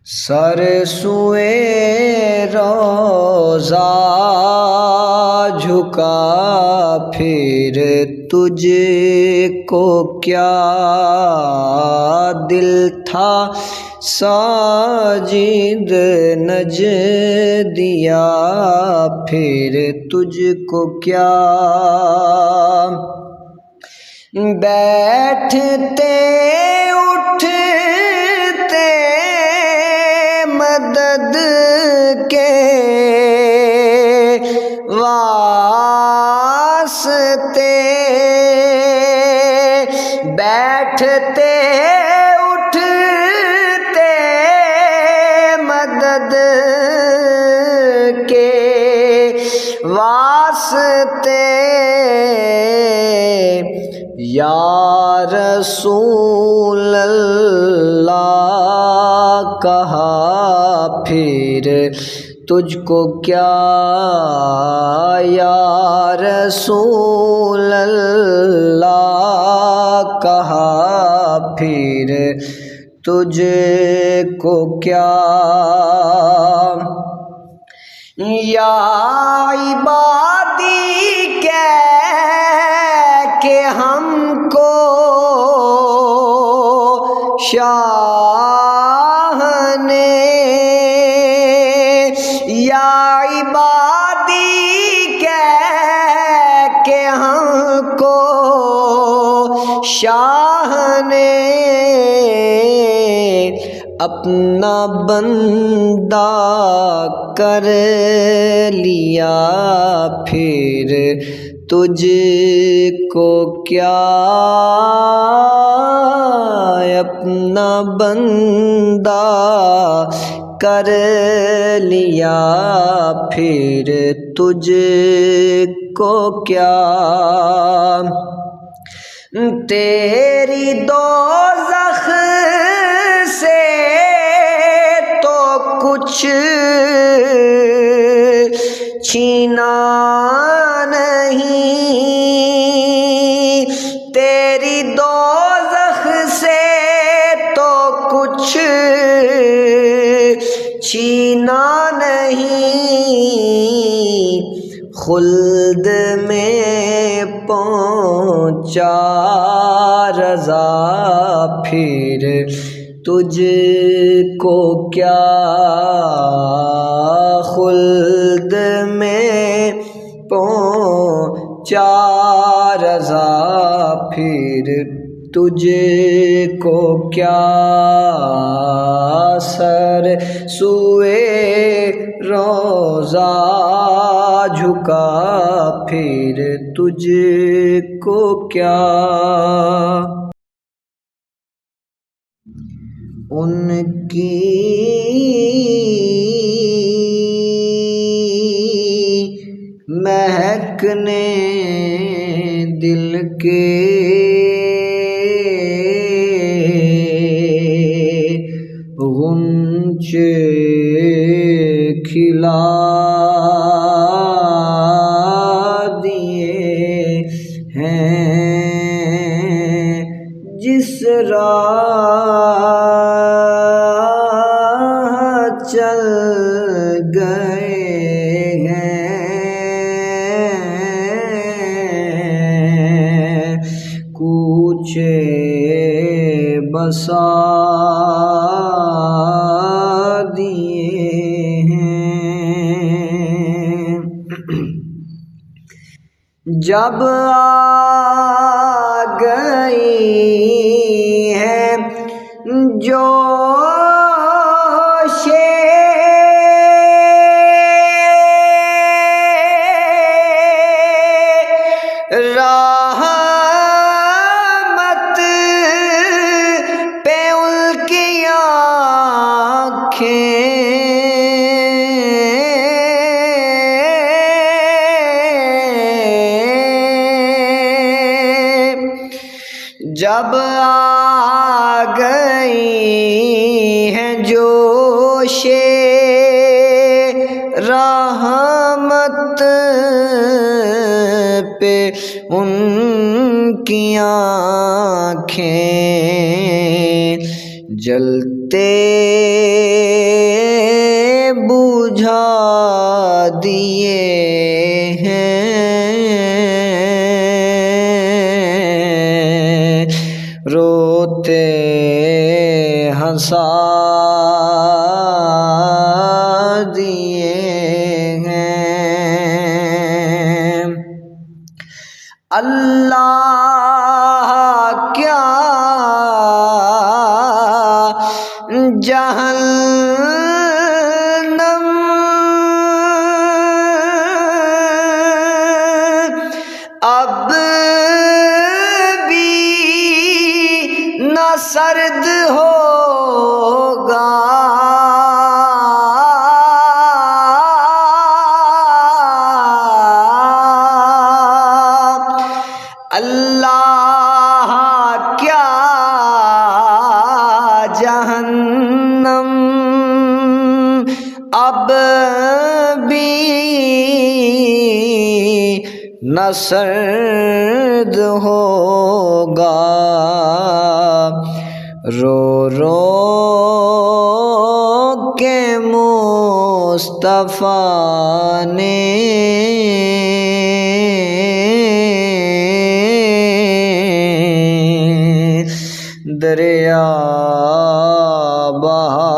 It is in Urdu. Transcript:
سر سوئے روضہ جھکا پھر تجھ کو کیا دل تھا ساجد نجدیا پھر تجھ کو کیا بیٹھتے اٹھتے مدد کے واسطے بیٹھتے اٹھتے مدد کے واسطے یا رسول اللہ کہا پھر تجھ کو کیا یا رسول اللہ کہا پھر تجھ کو کیا یا عبادی کہہ کے ہم کو شاہ نے یا عبادی کہہ کے ہم کو شاہ نے اپنا بندہ کر لیا پھر تجھ کو کیا اپنا بندہ کر لیا پھر تجھ کو کیا تیری دوزخ سے تو کچھ چھینا نہیں تیری دوزخ سے تو کچھ چھینا نہیں خلد میں پہنچا رضا پھر تجھ کو کیا خلد میں پہنچا رضا پھر تجھ کو کیا سر سوئے روضہ جھکا پھر تجھ کو کیا ان کی مہک نے دل کے غنچے کھلا دیے ہیں جس راہ چل گئے ہیں کوچے بسا دیے ہیں جب آ گئی ہے جوش رحمت پہ ان کی آنکھیں جب آ گئی ہیں جوش رحمت پہ ان کی آنکھیں جلتے دیے ہیں۔ اللہ کیا جہنم اب بھی نہ سرد ہوگا، اللہ کیا جہنم اب بھی نہ سرد ہوگا، رو رو کے مصطفیٰ نے دریا بہا